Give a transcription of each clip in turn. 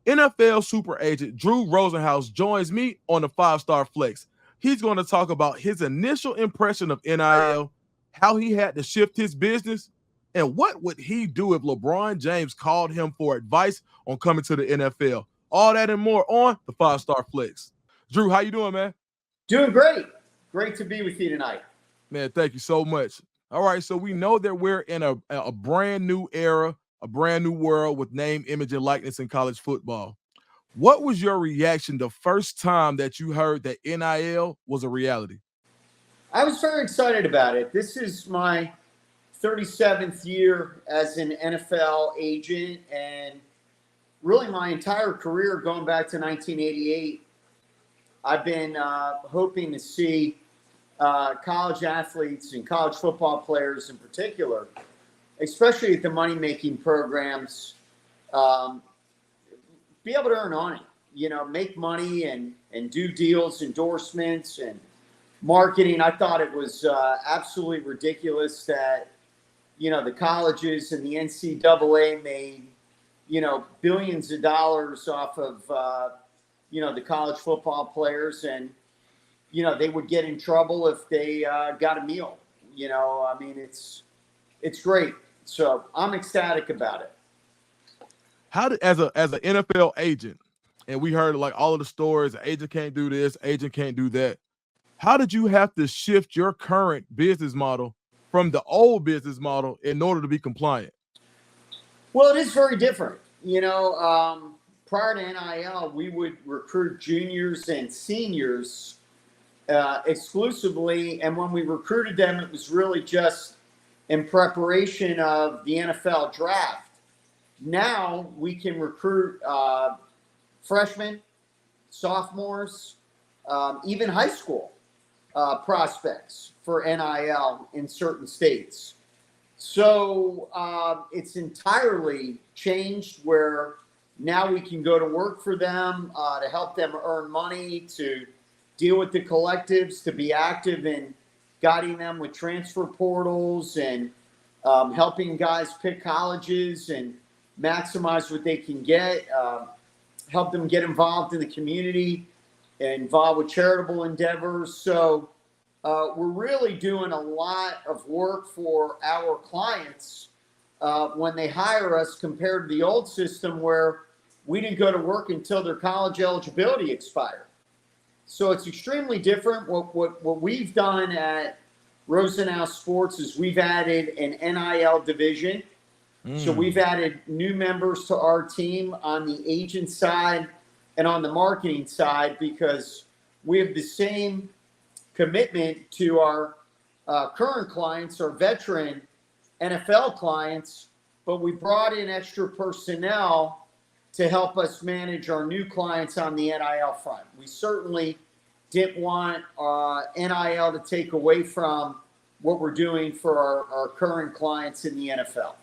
NFL super agent Drew Rosenhaus joins me on the 5-Star Flex. He's going to talk about his initial impression of NIL, how he had to shift his business, and what would he do if LeBron James called him for advice on coming to the NFL. All that and more on the 5-Star Flex. Drew, how you doing, man? Doing great. Great to be with you tonight. Man, thank you so much. All right, so we know that we're in a brand new era, a brand new world with name, image, and likeness in college football. What was your reaction the first time that you heard that NIL was a reality? I was very excited about it. This is my 37th year as an NFL agent, and really my entire career going back to 1988, I've been hoping to see college athletes and college football players in particular, especially at the money-making programs, be able to earn money, make money and do deals, endorsements, and marketing. I thought it was absolutely ridiculous that, the colleges and the NCAA made, billions of dollars off of, the college football players, and, they would get in trouble if they got a meal. It's great. So I'm ecstatic about it. How did, as an NFL agent, and we heard like all of the stories, agent can't do this, agent can't do that. How did you have to shift your current business model from the old business model in order to be compliant? Well, it is very different. Prior to NIL, we would recruit juniors and seniors exclusively. And when we recruited them, it was really just in preparation of the NFL draft. Now we can recruit freshmen, sophomores, even high school prospects for NIL in certain states. So it's entirely changed where now we can go to work for them to help them earn money, to deal with the collectives, to be active in guiding them with transfer portals and helping guys pick colleges and maximize what they can get, help them get involved in the community, involved with charitable endeavors. So we're really doing a lot of work for our clients when they hire us compared to the old system where we didn't go to work until their college eligibility expired. So it's extremely different. What we've done at Rosenhaus Sports is we've added an NIL division. So we've added new members to our team on the agent side and on the marketing side because we have the same commitment to our current clients, our veteran NFL clients, but we brought in extra personnel to help us manage our new clients on the NIL front. We certainly didn't want NIL to take away from what we're doing for our current clients in the NFL.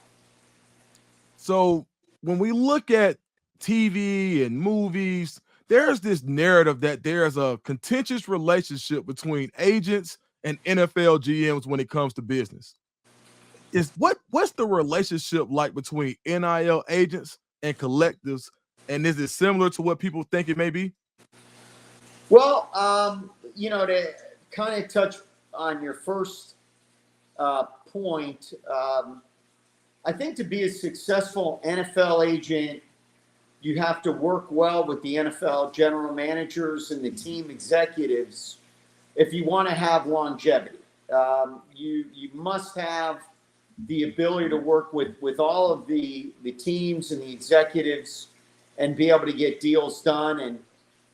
So when we look at TV and movies, there's this narrative that there's a contentious relationship between agents and NFL GMs when it comes to business. What's the relationship like between NIL agents and collectives, and is it similar to what people think it may be? Well, to kind of touch on your first point, I think to be a successful NFL agent, you have to work well with the NFL general managers and the team executives if you want to have longevity. You must have the ability to work with all of the teams and the executives and be able to get deals done and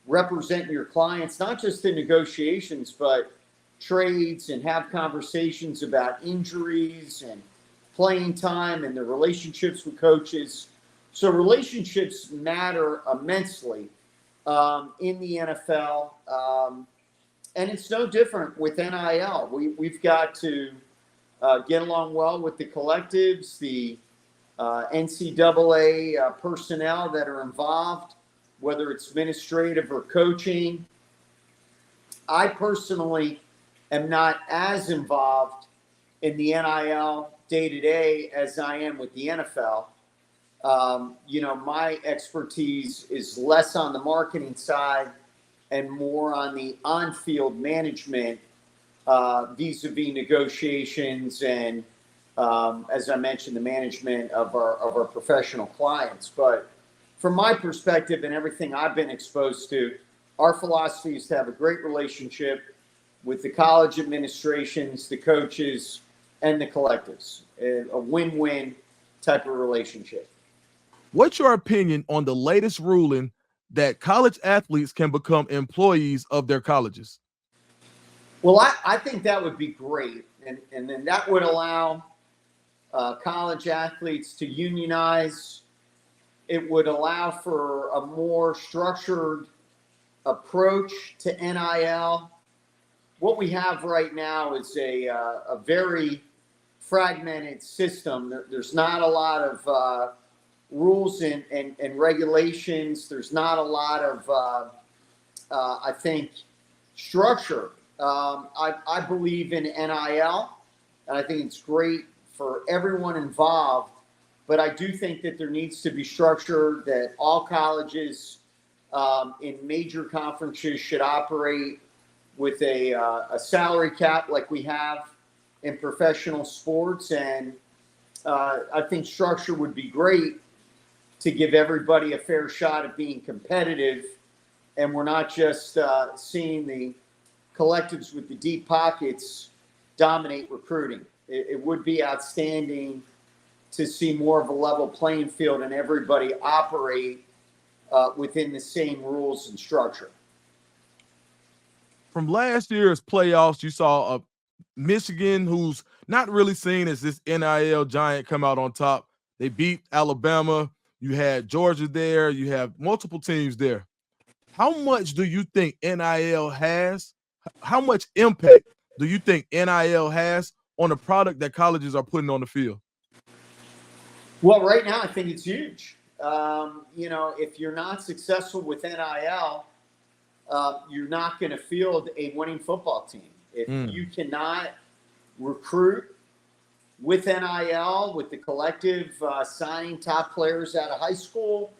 represent your clients, not just in negotiations, but trades, and have conversations about injuries and playing time and the relationships with coaches. So relationships matter immensely in the NFL. And it's no different with NIL. We've got to get along well with the collectives, the NCAA personnel that are involved, whether it's administrative or coaching. I personally am not as involved in the NIL day-to-day as I am with the NFL. My expertise is less on the marketing side and more on the on-field management, vis-a-vis negotiations and, as I mentioned, the management of our professional clients. But from my perspective and everything I've been exposed to, our philosophy is to have a great relationship with the college administrations, the coaches, and the collectives. A win-win type of relationship. What's your opinion on the latest ruling that college athletes can become employees of their colleges? Well, I think that would be great. And then that would allow college athletes to unionize. It would allow for a more structured approach to NIL. What we have right now is a very fragmented system. There's not a lot of rules and regulations. There's not a lot of, I think, structure. I believe in NIL, and I think it's great for everyone involved. But I do think that there needs to be structure, that all colleges in major conferences should operate with a salary cap like we have in professional sports. And I think structure would be great to give everybody a fair shot at being competitive. And we're not just seeing the collectives with the deep pockets dominate recruiting. It would be outstanding to see more of a level playing field and everybody operate within the same rules and structure. From last year's playoffs, you saw Michigan, who's not really seen as this NIL giant, come out on top. They beat Alabama. You had Georgia there. You have multiple teams there. How much do you think NIL has? How much impact do you think NIL has on the product that colleges are putting on the field? Well, right now, I think it's huge. If you're not successful with NIL, you're not going to field a winning football team. If you cannot recruit with NIL, with the collective signing top players out of high school,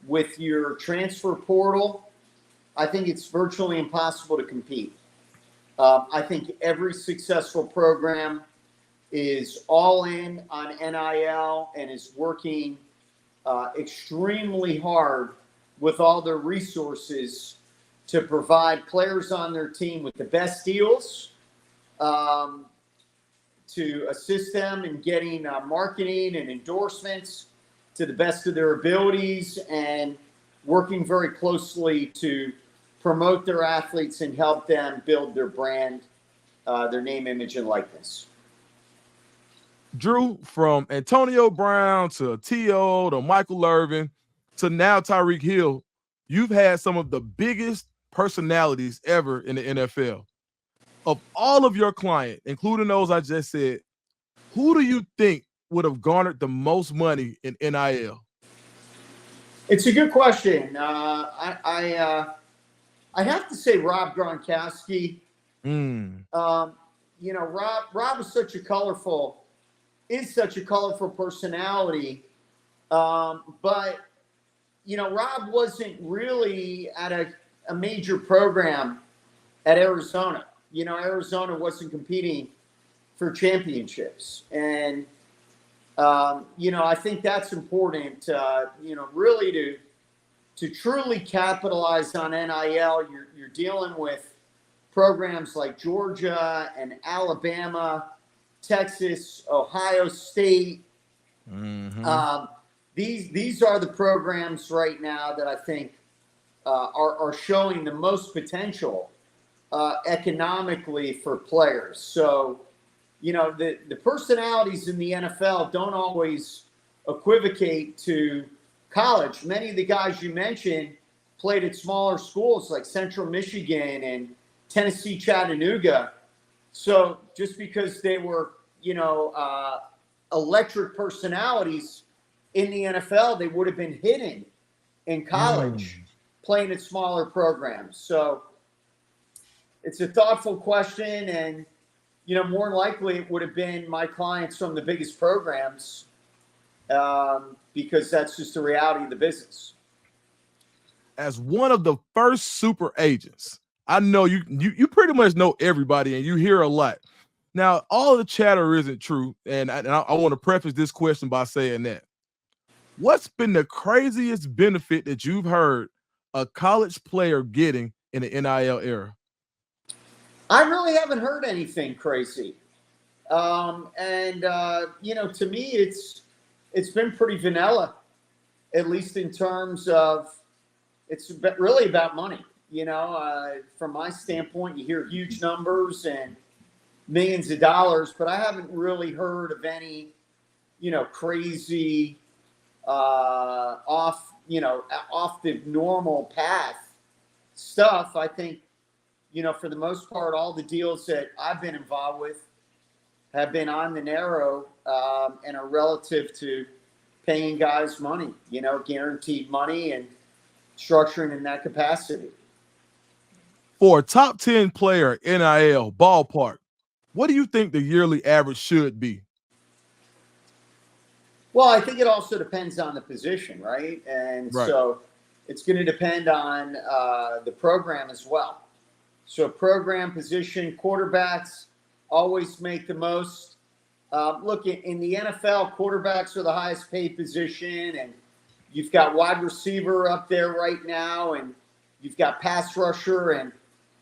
with your transfer portal, I think it's virtually impossible to compete. I think every successful program is all in on NIL and is working extremely hard with all their resources to provide players on their team with the best deals, to assist them in getting marketing and endorsements to the best of their abilities, and working very closely to promote their athletes and help them build their brand, their name, image, and likeness. Drew, from Antonio Brown to T.O. to Michael Irvin to now Tyreek Hill, you've had some of the biggest personalities ever in the NFL. Of all of your clients, including those I just said, who do you think would have garnered the most money in NIL? It's a good question. I have to say Rob Gronkowski. Rob is such a colorful personality. But Rob wasn't really at a major program at Arizona. Arizona wasn't competing for championships. And, I think that's important, really to truly capitalize on NIL. You're dealing with programs like Georgia and Alabama, Texas, Ohio State. These are the programs right now that I think are showing the most potential economically for players. So, the personalities in the NFL don't always equivocate to college. Many of the guys you mentioned played at smaller schools like Central Michigan and Tennessee Chattanooga. So just because they were, electric personalities in the NFL, they would have been hidden in college playing at smaller programs. So it's a thoughtful question, and more than likely it would have been my clients from the biggest programs. because that's just the reality of the business. As one of the first super agents, I know you pretty much know everybody and you hear a lot. Now, all the chatter isn't true, and I want to preface this question by saying that. What's been the craziest benefit that you've heard a college player getting in the NIL era? I really haven't heard anything crazy. To me, it's been pretty vanilla, at least in terms of it's really about money. From my standpoint, you hear huge numbers and millions of dollars, but I haven't really heard of any, crazy off the normal path stuff. I think, for the most part, all the deals that I've been involved with have been on the narrow and are relative to paying guys money, guaranteed money and structuring in that capacity. For a top 10 player, NIL, ballpark, what do you think the yearly average should be? Well, I think it also depends on the position, right? And right. So it's going to depend on the program as well. So program position, quarterbacks always make the most. Look, in the NFL, quarterbacks are the highest paid position, and you've got wide receiver up there right now, and you've got pass rusher and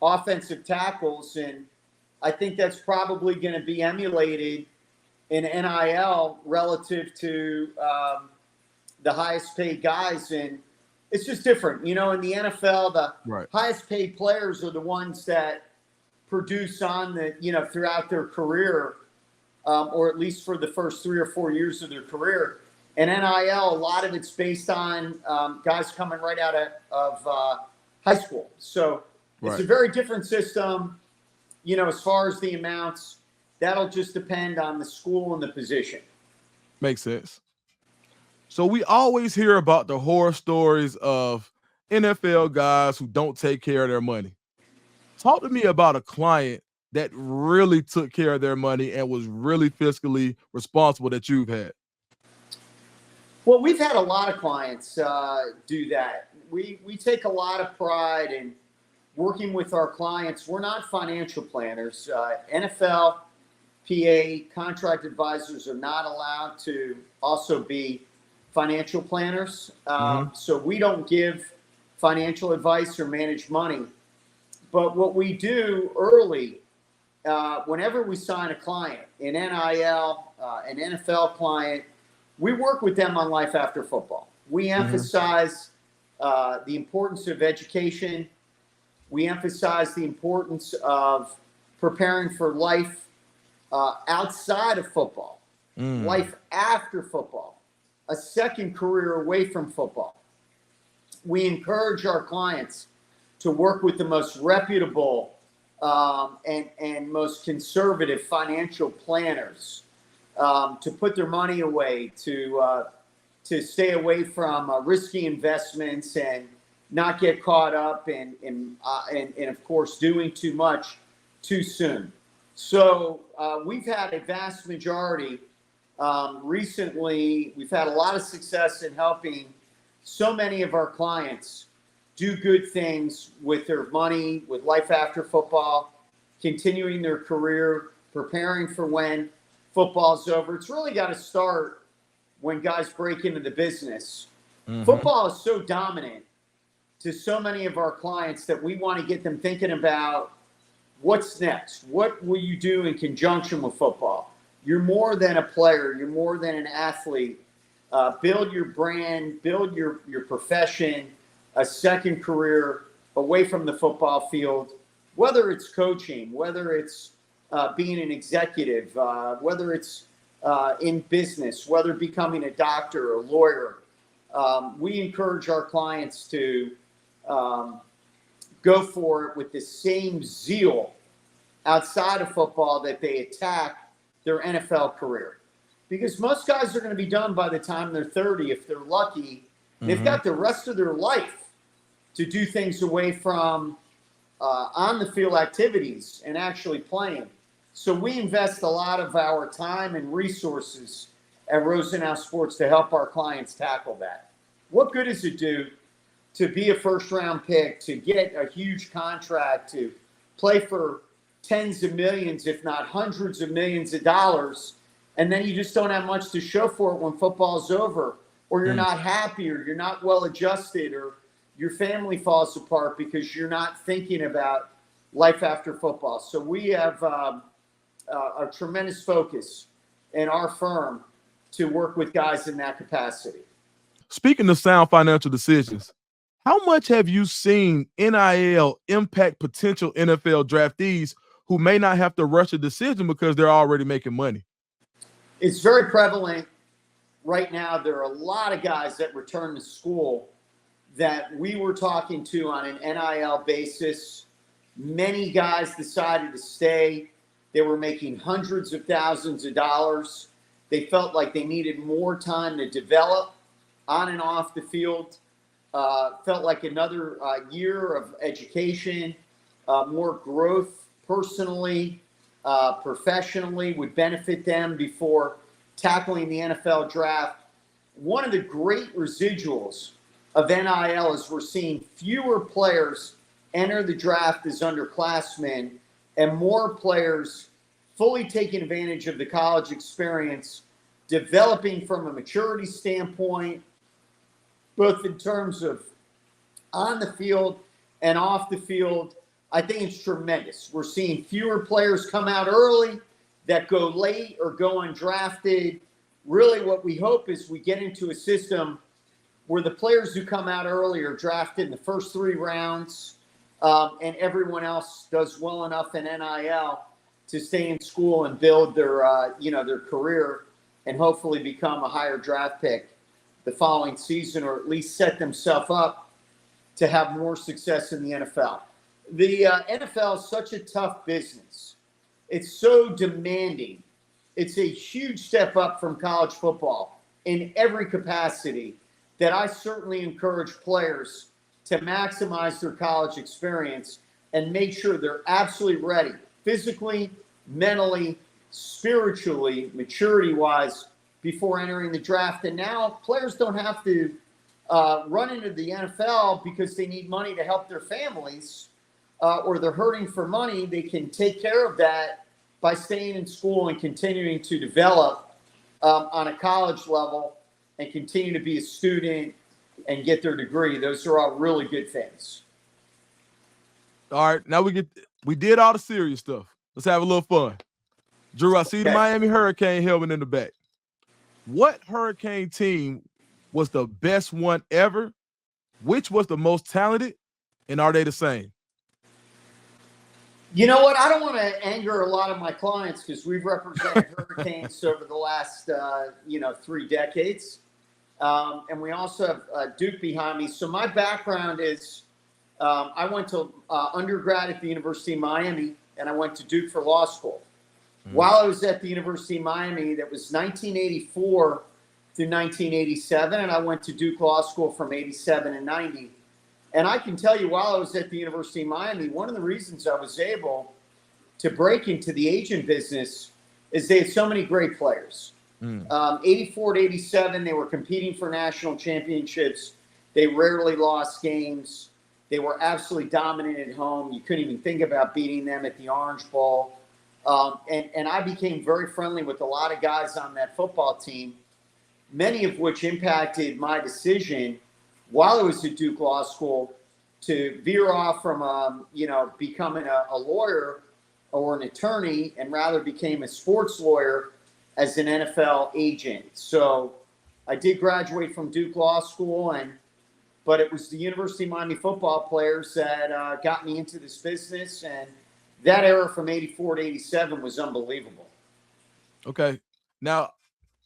offensive tackles, and I think that's probably going to be emulated in NIL relative to the highest paid guys, and it's just different. In the NFL, the highest paid players are the ones that produce on the throughout their career, or at least for the first 3 or 4 years of their career. And NIL, a lot of it's based on guys coming right out of high school. So it's a very different system, as far as the amounts. That'll just depend on the school and the position. Makes sense. So we always hear about the horror stories of NFL guys who don't take care of their money. Talk to me about a client that really took care of their money and was really fiscally responsible that you've had. Well, we've had a lot of clients do that. We take a lot of pride in working with our clients. We're not financial planners. NFL, PA, contract advisors are not allowed to also be financial planners. So we don't give financial advice or manage money. But what we do early, whenever we sign a client, an NIL, an NFL client, we work with them on life after football. We emphasize the importance of education. We emphasize the importance of preparing for life outside of football, life after football, a second career away from football. We encourage our clients to work with the most reputable and most conservative financial planners, to put their money away, to stay away from risky investments and not get caught up in of course, doing too much too soon. So we've had a vast majority. Recently, we've had a lot of success in helping so many of our clients do good things with their money, with life after football, continuing their career, preparing for when football's over. It's really got to start when guys break into the business. Football is so dominant to so many of our clients that we want to get them thinking about what's next. What will you do in conjunction with football? You're more than a player. You're more than an athlete. Build your brand, build your profession, a second career away from the football field, whether it's coaching, whether it's being an executive, whether it's in business, whether becoming a doctor or a lawyer. We encourage our clients to go for it with the same zeal outside of football that they attack their NFL career. Because most guys are going to be done by the time they're 30, if they're lucky. They've got the rest of their life to do things away from on the field activities and actually playing. So we invest a lot of our time and resources at Rosenhaus Sports to help our clients tackle that. What good does it do to be a first-round pick, to get a huge contract, to play for tens of millions, if not hundreds of millions of dollars, and then you just don't have much to show for it when football's over, or you're not happy, or you're not well adjusted, or your family falls apart because you're not thinking about life after football. So we have a tremendous focus in our firm to work with guys in that capacity. Speaking of sound financial decisions, how much have you seen NIL impact potential NFL draftees who may not have to rush a decision because they're already making money? It's very prevalent right now. There are a lot of guys that return to school that we were talking to on an NIL basis. Many guys decided to stay. They were making hundreds of thousands of dollars. They felt like they needed more time to develop on and off the field. Felt like another year of education, more growth personally, professionally would benefit them before tackling the NFL draft. One of the great residuals of NIL is we're seeing fewer players enter the draft as underclassmen and more players fully taking advantage of the college experience, developing from a maturity standpoint, both in terms of on the field and off the field. I think it's tremendous. We're seeing fewer players come out early that go late or go undrafted. Really what we hope is we get into a system where the players who come out early are drafted in the first 3 rounds, and everyone else does well enough in NIL to stay in school and build their career and hopefully become a higher draft pick the following season, or at least set themselves up to have more success in the NFL. The NFL is such a tough business. It's so demanding. It's a huge step up from college football in every capacity that I certainly encourage players to maximize their college experience and make sure they're absolutely ready, physically, mentally, spiritually, maturity-wise, before entering the draft. And now players don't have to run into the NFL because they need money to help their families or they're hurting for money. They can take care of that by staying in school and continuing to develop on a college level and continue to be a student and get their degree. Those are all really good things. All right, now we did all the serious stuff. Let's have a little fun. Drew, I see the Miami Hurricane helmet in the back. What Hurricane team was the best one ever? Which was the most talented? And are they the same? You know what? I don't want to anger a lot of my clients because we've represented Hurricanes over the last, 3 decades. And we also have Duke behind me. So my background is I went to undergrad at the University of Miami, and I went to Duke for law school. While I was at the University of Miami, that was 1984 through 1987, and I went to Duke Law School from 87 and 90. And I can tell you, while I was at the University of Miami, one of the reasons I was able to break into the agent business is they had so many great players. 84 to 87, they were competing for national championships. They rarely lost games. They were absolutely dominant at home. You couldn't even think about beating them at the Orange Bowl. And I became very friendly with a lot of guys on that football team, many of which impacted my decision while I was at Duke Law School to veer off from, becoming a lawyer or an attorney, and rather became a sports lawyer as an NFL agent. So I did graduate from Duke Law School, but it was the University of Miami football players that got me into this business, and that era from 84 to 87 was unbelievable. Okay. Now,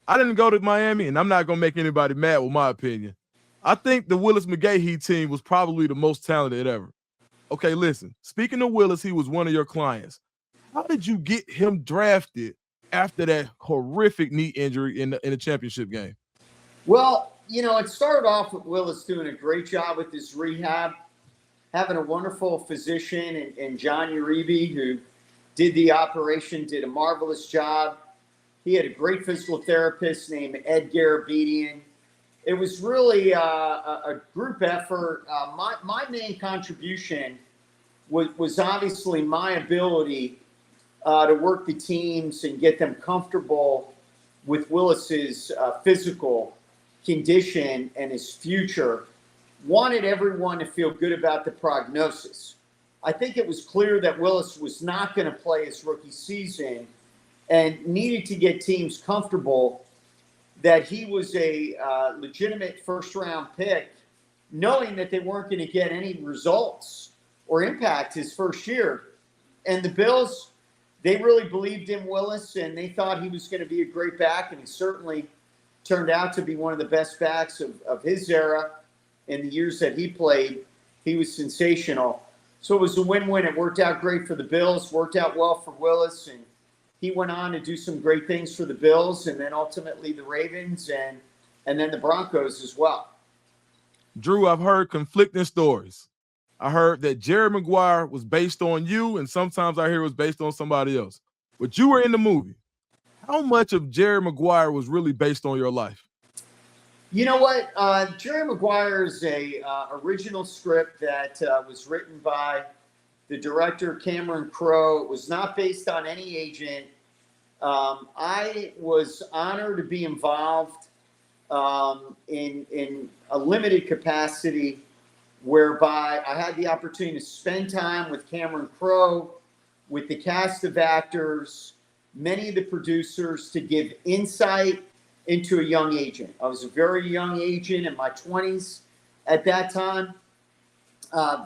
I didn't go to Miami, and I'm not going to make anybody mad with my opinion. I think the Willis McGahee team was probably the most talented ever. Okay, listen. Speaking of Willis, he was one of your clients. How did you get him drafted after that horrific knee injury in the championship game? Well, it started off with Willis doing a great job with his rehab, having a wonderful physician in John Uribe, who did the operation, did a marvelous job. He had a great physical therapist named Ed Garabedian. It was really a group effort. My main contribution was obviously my ability to work the teams and get them comfortable with Willis's physical condition and his future. Wanted everyone to feel good about the prognosis. I think it was clear that Willis was not going to play his rookie season and needed to get teams comfortable that he was a legitimate first-round pick, knowing that they weren't going to get any results or impact his first year. And the Bills, they really believed in Willis, and they thought he was going to be a great back, and he certainly turned out to be one of the best backs of his era in the years that he played. He was sensational. So it was a win-win. It worked out great for the Bills, worked out well for Willis, and he went on to do some great things for the Bills and then ultimately the Ravens and then the Broncos as well. Drew, I've heard conflicting stories. I heard that Jerry Maguire was based on you, and sometimes I hear it was based on somebody else. But you were in the movie. How much of Jerry Maguire was really based on your life? You know what? Jerry Maguire is a original script that was written by the director, Cameron Crowe. It was not based on any agent. I was honored to be involved in a limited capacity whereby I had the opportunity to spend time with Cameron Crowe, with the cast of actors, many of the producers, to give insight into a young agent. I was a very young agent in my 20s at that time,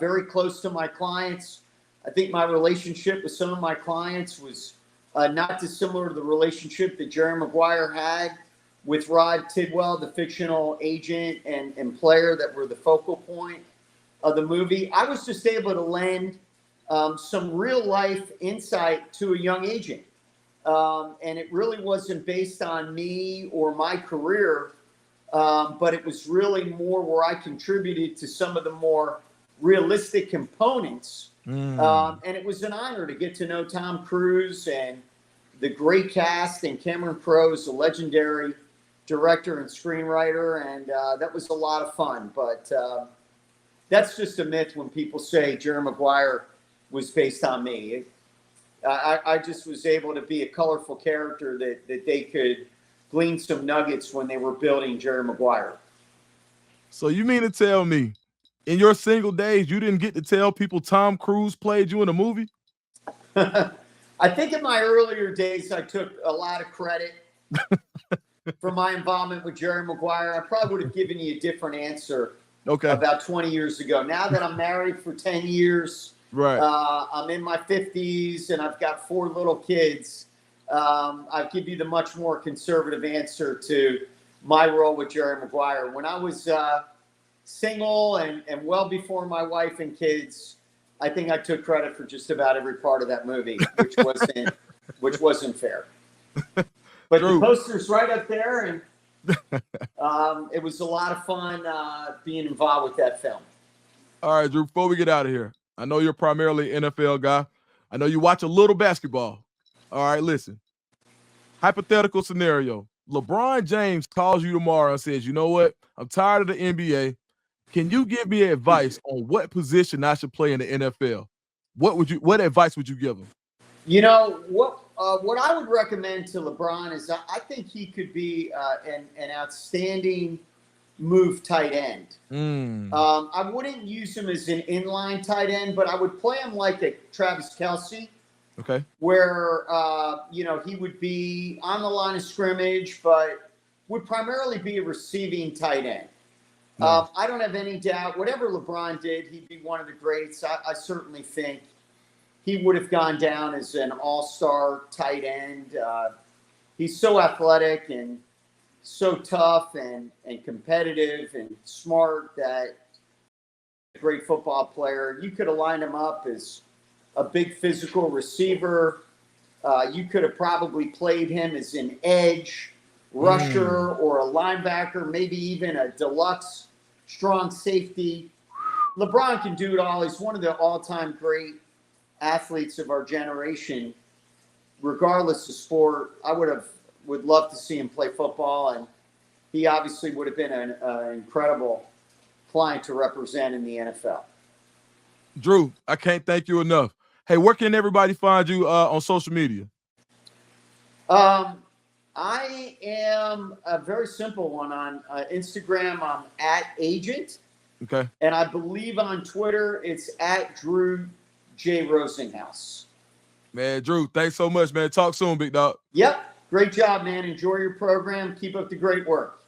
very close to my clients. I think my relationship with some of my clients was not dissimilar to the relationship that Jerry Maguire had with Rod Tidwell, the fictional agent and player that were the focal point of the movie. I was just able to lend some real life insight to a young agent. And it really wasn't based on me or my career, but it was really more where I contributed to some of the more realistic components. And it was an honor to get to know Tom Cruise and the great cast, and Cameron Crowe is a legendary director and screenwriter, and that was a lot of fun. But that's just a myth when people say Jerry Maguire was based on me. I just was able to be a colorful character that they could glean some nuggets when they were building Jerry Maguire. So you mean to tell me, in your single days, you didn't get to tell people Tom Cruise played you in a movie? I think in my earlier days, I took a lot of credit for my involvement with Jerry Maguire. I probably would have given you a different answer about 20 years ago. Now that I'm married for 10 years, right. I'm in my 50s and I've got 4 little kids. I'll give you the much more conservative answer to my role with Jerry Maguire. When I was single and well before my wife and kids, I think I took credit for just about every part of that movie, which wasn't fair. But Drew, the poster's right up there, and it was a lot of fun being involved with that film. All right, Drew, before we get out of here, I know you're primarily an NFL guy. I know you watch a little basketball. All right, listen. Hypothetical scenario. LeBron James calls you tomorrow and says, you know what? I'm tired of the NBA. Can you give me advice on what position I should play in the NFL? What advice would you give him? You know, what I would recommend to LeBron is I think he could be an outstanding move tight end. I wouldn't use him as an inline tight end, but I would play him like a Travis Kelce. Okay. Where, he would be on the line of scrimmage, but would primarily be a receiving tight end. Nice. I don't have any doubt. Whatever LeBron did, he'd be one of the greats. I certainly think he would have gone down as an all-star tight end. He's so athletic and so tough and competitive and smart that a great football player. You could have lined him up as a big physical receiver. You could have probably played him as an edge rusher or a linebacker, maybe even a deluxe strong safety. LeBron can do it all. He's one of the all-time great athletes of our generation. Regardless of sport, I would have would love to see him play football, and he obviously would have been an incredible client to represent in the NFL. Drew, I can't thank you enough. Hey, where can everybody find you on social media? I am a very simple one on Instagram. I'm @agent. Okay. And I believe on Twitter, it's @Drew J. Rosenhaus. Man, Drew, thanks so much, man. Talk soon, big dog. Yep. Great job, man. Enjoy your program. Keep up the great work.